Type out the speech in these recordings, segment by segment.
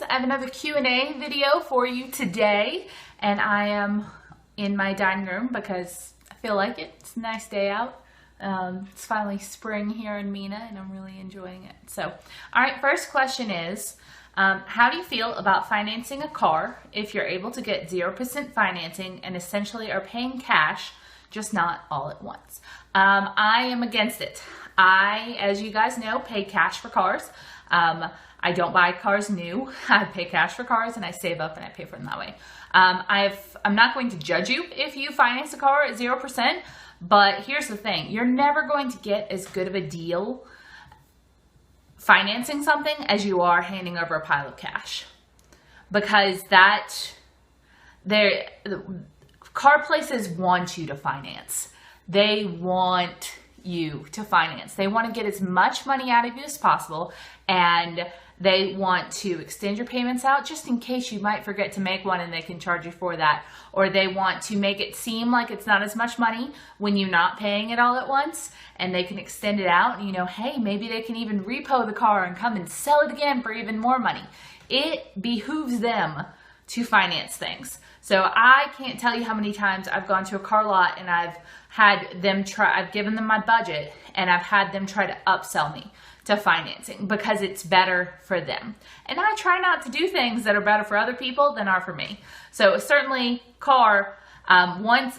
I have another Q&A video for you today, and I am in my dining room because I feel like it. It's a nice day out. It's finally spring here in Mina, and I'm really enjoying it. So, all right, first question is, how do you feel about financing a car if you're able to get 0% financing and essentially are paying cash, just not all at once? I am against it. I, as you guys know, pay cash for cars. I don't buy cars new. I pay cash for cars and I save up and I pay for them that way. I'm not going to judge you if you finance a car at 0%, but here's the thing. You're never going to get as good of a deal financing something as you are handing over a pile of cash. Because car places want you to finance. They want you to finance. They want to get as much money out of you as possible, and they want to extend your payments out just in case you might forget to make one and they can charge you for that. Or they want to make it seem like it's not as much money when you're not paying it all at once, and they can extend it out. And hey, maybe they can even repo the car and come and sell it again for even more money. It behooves them to finance things. So I can't tell you how many times I've gone to a car lot and I've given them my budget and I've had them try to upsell me to financing because it's better for them. And I try not to do things that are better for other people than are for me. So certainly car, once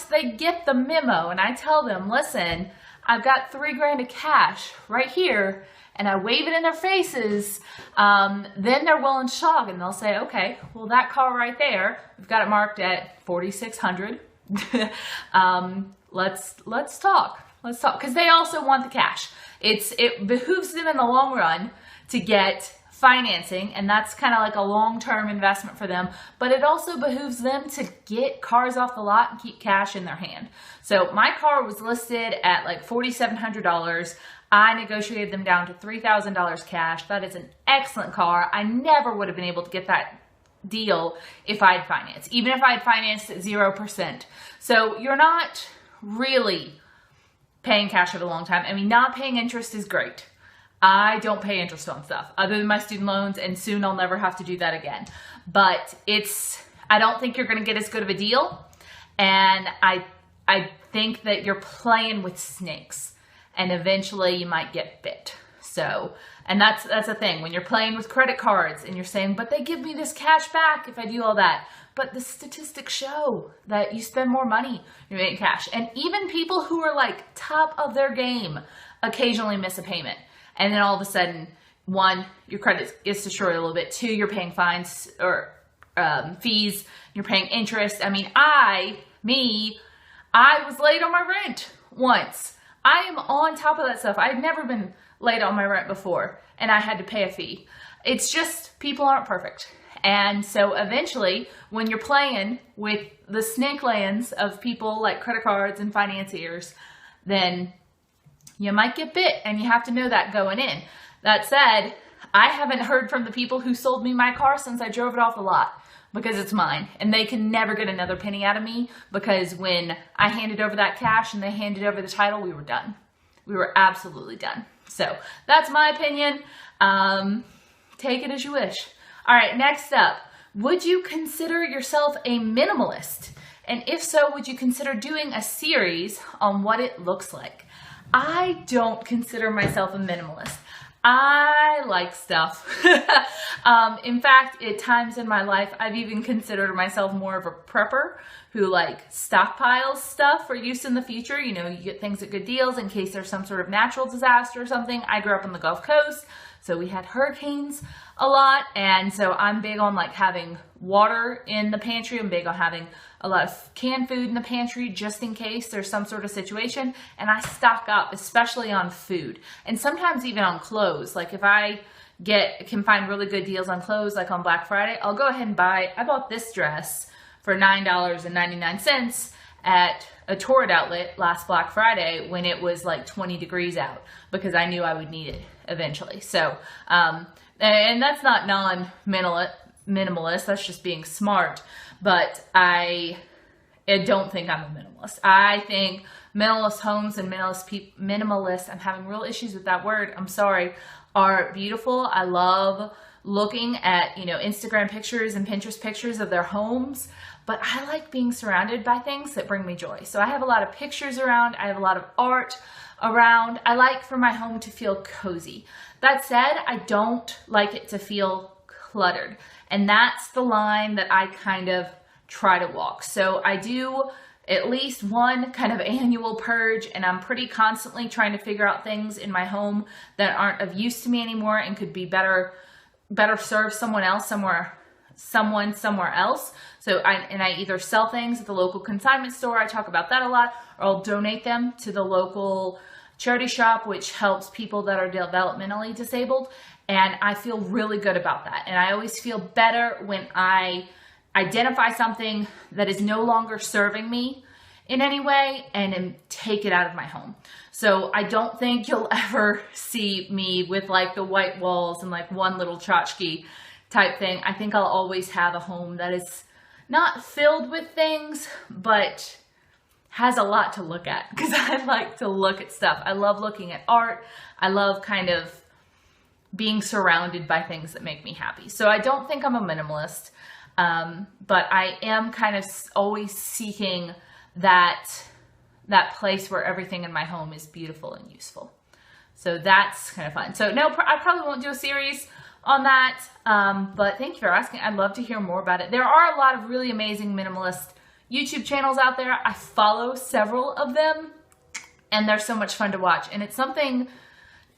they get the memo and I tell them, listen, I've got $3,000 of cash right here, and I wave it in their faces, then they're well and shocked and they'll say, okay, well that car right there, we've got it marked at $4,600. Let's talk. Because they also want the cash. It behooves them in the long run to get financing, and that's kind of like a long-term investment for them, but it also behooves them to get cars off the lot and keep cash in their hand. So my car was listed at like $4,700. I negotiated them down to $3,000 cash. That is an excellent car. I never would have been able to get that deal if I had financed, even if I had financed at 0%. So you're not really paying cash for a long time. I mean, not paying interest is great. I don't pay interest on stuff other than my student loans, and soon I'll never have to do that again. But I don't think you're going to get as good of a deal. And I think that you're playing with snakes, and eventually you might get bit. So, and that's the thing. When you're playing with credit cards and you're saying, but they give me this cash back if I do all that. But the statistics show that you spend more money you're getting cash. And even people who are like top of their game occasionally miss a payment. And then all of a sudden, one, your credit gets destroyed a little bit. Two, you're paying fines or fees. You're paying interest. I mean, I was late on my rent once. I am on top of that stuff. I've never been late on my rent before, and I had to pay a fee. It's just, people aren't perfect. And so eventually, when you're playing with the snake lands of people like credit cards and financiers, then you might get bit, and you have to know that going in. That said, I haven't heard from the people who sold me my car since I drove it off the lot, because it's mine, and they can never get another penny out of me, because when I handed over that cash and they handed over the title, we were done. We were absolutely done. So that's my opinion. Take it as you wish. All right, next up, would you consider yourself a minimalist? And if so, would you consider doing a series on what it looks like? I don't consider myself a minimalist. I like stuff. In fact, at times in my life, I've even considered myself more of a prepper who stockpiles stuff for use in the future. You get things at good deals in case there's some sort of natural disaster or something. I grew up on the Gulf Coast, so we had hurricanes a lot. And so I'm big on having water in the pantry. I'm big on having a lot of canned food in the pantry just in case there's some sort of situation. And I stock up, especially on food, and sometimes even on clothes. If I can find really good deals on clothes, like on Black Friday, I'll go ahead and I bought this dress for $9.99 at a Torrid outlet last Black Friday when it was 20 degrees out, because I knew I would need it eventually. So, and that's not minimalist, that's just being smart. But I don't think I'm a minimalist. I think minimalist homes and minimalist, I'm having real issues with that word, I'm sorry, are beautiful. I love looking at, Instagram pictures and Pinterest pictures of their homes, but I like being surrounded by things that bring me joy. So I have a lot of pictures around. I have a lot of art around. I like for my home to feel cozy. That said, I don't like it to feel cluttered. And that's the line that I kind of try to walk. So I do at least one kind of annual purge, and I'm pretty constantly trying to figure out things in my home that aren't of use to me anymore and could be better serve someone somewhere else. So I either sell things at the local consignment store, I talk about that a lot, or I'll donate them to the local charity shop, which helps people that are developmentally disabled. And I feel really good about that. And I always feel better when I identify something that is no longer serving me in any way and take it out of my home. So I don't think you'll ever see me with like the white walls and like one little tchotchke type thing. I think I'll always have a home that is not filled with things, but has a lot to look at, because I like to look at stuff. I love looking at art. I love kind of being surrounded by things that make me happy. So I don't think I'm a minimalist, but I am kind of always seeking that place where everything in my home is beautiful and useful. So that's kind of fun. So no, I probably won't do a series on that, but thank you for asking. I'd love to hear more about it. There are a lot of really amazing minimalist YouTube channels out there. I follow several of them, and they're so much fun to watch. And it's something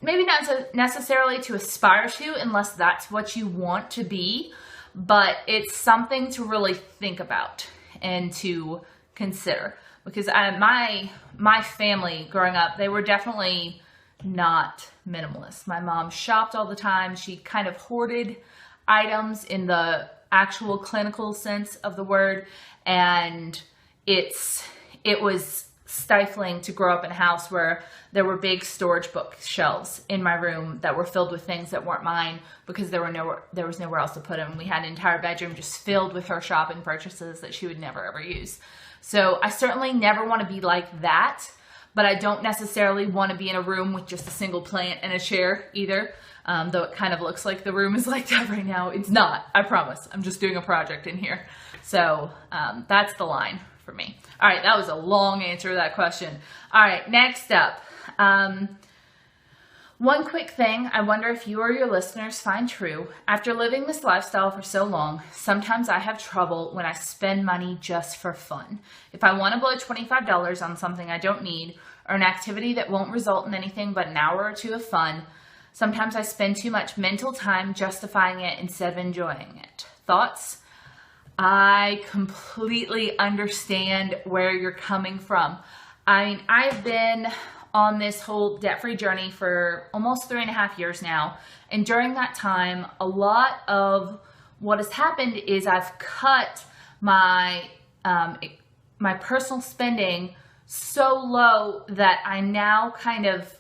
maybe not necessarily to aspire to unless that's what you want to be, but it's something to really think about and to consider. Because my family growing up, they were definitely not minimalist. My mom shopped all the time. She kind of hoarded items in the actual clinical sense of the word, and it was stifling to grow up in a house where there were big storage bookshelves in my room that were filled with things that weren't mine because there was nowhere else to put them. We had an entire bedroom just filled with her shopping purchases that she would never ever use. So I certainly never want to be like that, but I don't necessarily want to be in a room with just a single plant and a chair either. Though it kind of looks like the room is like that right now. It's not, I promise. I'm just doing a project in here. So that's the line for me. All right, that was a long answer to that question. All right, next up. One quick thing I wonder if you or your listeners find true. After living this lifestyle for so long, sometimes I have trouble when I spend money just for fun. If I want to blow $25 on something I don't need, or an activity that won't result in anything but an hour or two of fun, sometimes I spend too much mental time justifying it instead of enjoying it. Thoughts? I completely understand where you're coming from. I mean, I've been on this whole debt-free journey for almost 3.5 years now. And during that time, a lot of what has happened is I've cut my personal spending so low that I now kind of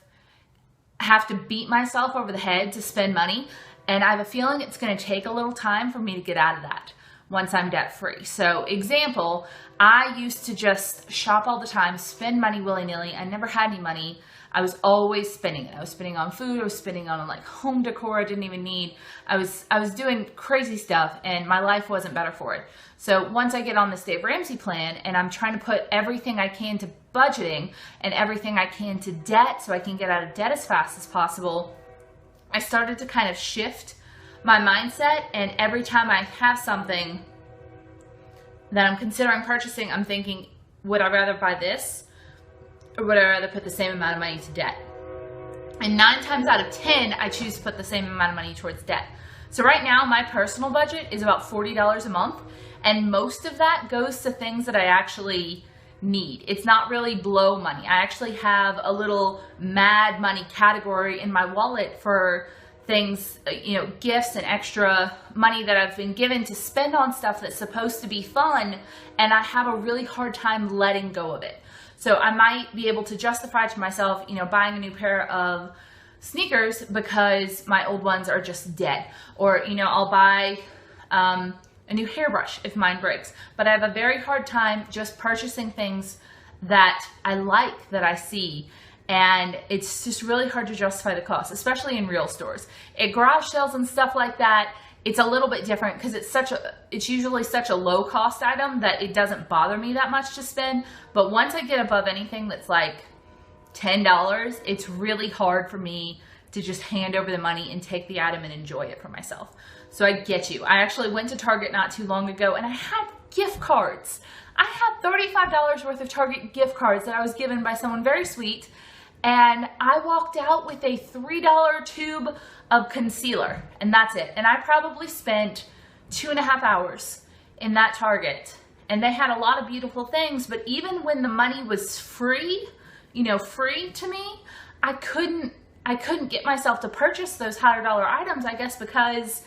have to beat myself over the head to spend money. And I have a feeling it's going to take a little time for me to get out of that once I'm debt free. So example, I used to just shop all the time, spend money willy-nilly. I never had any money. I was always spending it. I was spending on food. I was spending on like home decor I didn't even need. I was doing crazy stuff, and my life wasn't better for it. So once I get on this Dave Ramsey plan and I'm trying to put everything I can to budgeting and everything I can to debt so I can get out of debt as fast as possible, I started to kind of shift my mindset, and every time I have something that I'm considering purchasing, I'm thinking, would I rather buy this, or would I rather put the same amount of money to debt? And 9 times out of 10, I choose to put the same amount of money towards debt. So right now, my personal budget is about $40 a month, and most of that goes to things that I actually need. It's not really blow money. I actually have a little mad money category in my wallet for things, gifts and extra money that I've been given to spend on stuff that's supposed to be fun, and I have a really hard time letting go of it. So I might be able to justify to myself, buying a new pair of sneakers because my old ones are just dead. Or, I'll buy a new hairbrush if mine breaks. But I have a very hard time just purchasing things that I like, that I see. And it's just really hard to justify the cost, especially in real stores. At garage sales and stuff like that, it's a little bit different because it's usually such a low cost item that it doesn't bother me that much to spend. But once I get above anything that's like $10, it's really hard for me to just hand over the money and take the item and enjoy it for myself. So I get you. I actually went to Target not too long ago and I had gift cards. I had $35 worth of Target gift cards that I was given by someone very sweet. And I walked out with a $3 tube of concealer, and that's it. And I probably spent 2.5 hours in that Target. And they had a lot of beautiful things, but even when the money was free, free to me, I couldn't get myself to purchase those higher dollar items, I guess, because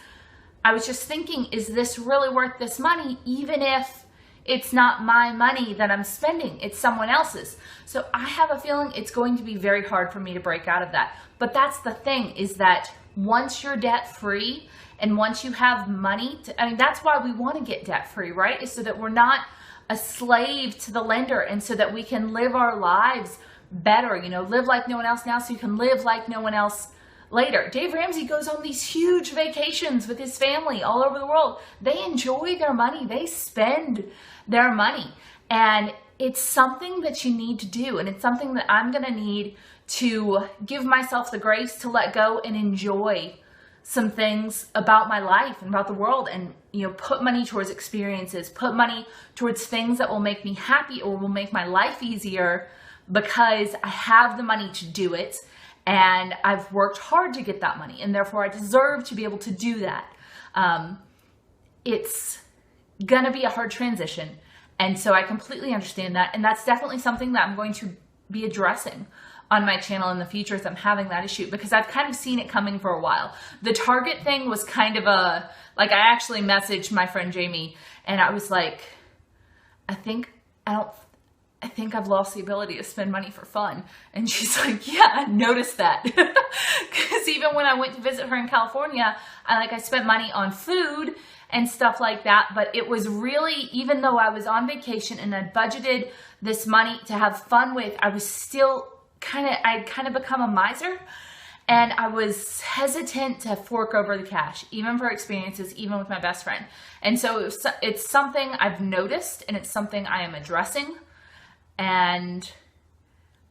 I was just thinking, is this really worth this money, even if it's not my money that I'm spending, it's someone else's. So I have a feeling it's going to be very hard for me to break out of that. But that's the thing, is that once you're debt free and once you have money, that's why we want to get debt free, right? Is so that we're not a slave to the lender and so that we can live our lives better, live like no one else now so you can live like no one else later. Dave Ramsey goes on these huge vacations with his family all over the world. They enjoy their money. They spend their money. And it's something that you need to do. And it's something that I'm going to need to give myself the grace to let go and enjoy some things about my life and about the world, and put money towards experiences, put money towards things that will make me happy or will make my life easier, because I have the money to do it. And I've worked hard to get that money, and therefore I deserve to be able to do that. It's gonna be a hard transition. And so I completely understand that. And that's definitely something that I'm going to be addressing on my channel in the future, as I'm having that issue, because I've kind of seen it coming for a while. The Target thing was kind of I actually messaged my friend Jamie and I was like, I think I've lost the ability to spend money for fun. And she's like, yeah, I noticed that. Because even when I went to visit her in California, I spent money on food and stuff like that. But it was really, even though I was on vacation and I budgeted this money to have fun with, I was still I'd kind of become a miser. And I was hesitant to fork over the cash, even for experiences, even with my best friend. And so it's something I've noticed, and it's something I am addressing. And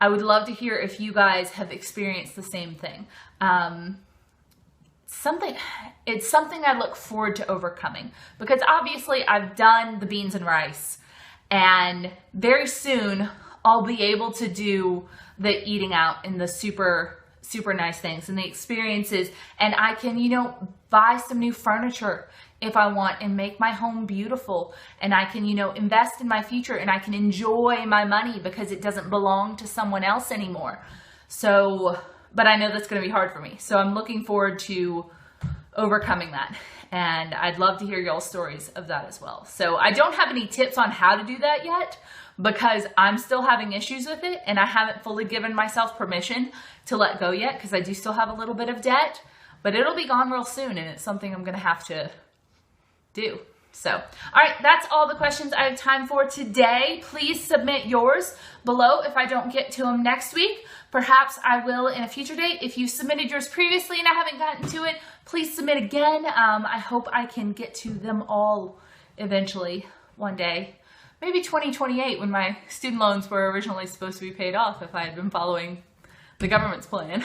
I would love to hear if you guys have experienced the same thing. It's something I look forward to overcoming, because obviously I've done the beans and rice, and very soon I'll be able to do the eating out and the super, super nice things and the experiences. And I can, buy some new furniture if I want and make my home beautiful. And I can, invest in my future, and I can enjoy my money because it doesn't belong to someone else anymore. So, but I know that's going to be hard for me. So I'm looking forward to overcoming that. And I'd love to hear y'all's stories of that as well. So I don't have any tips on how to do that yet, because I'm still having issues with it, and I haven't fully given myself permission to let go yet, because I do still have a little bit of debt, but it'll be gone real soon, and it's something I'm going to have to do. So, all right, that's all the questions I have time for today. Please submit yours below if I don't get to them next week. Perhaps I will in a future date. If you submitted yours previously and I haven't gotten to it, please submit again. I hope I can get to them all eventually one day. Maybe 2028, when my student loans were originally supposed to be paid off, if I had been following the government's plan.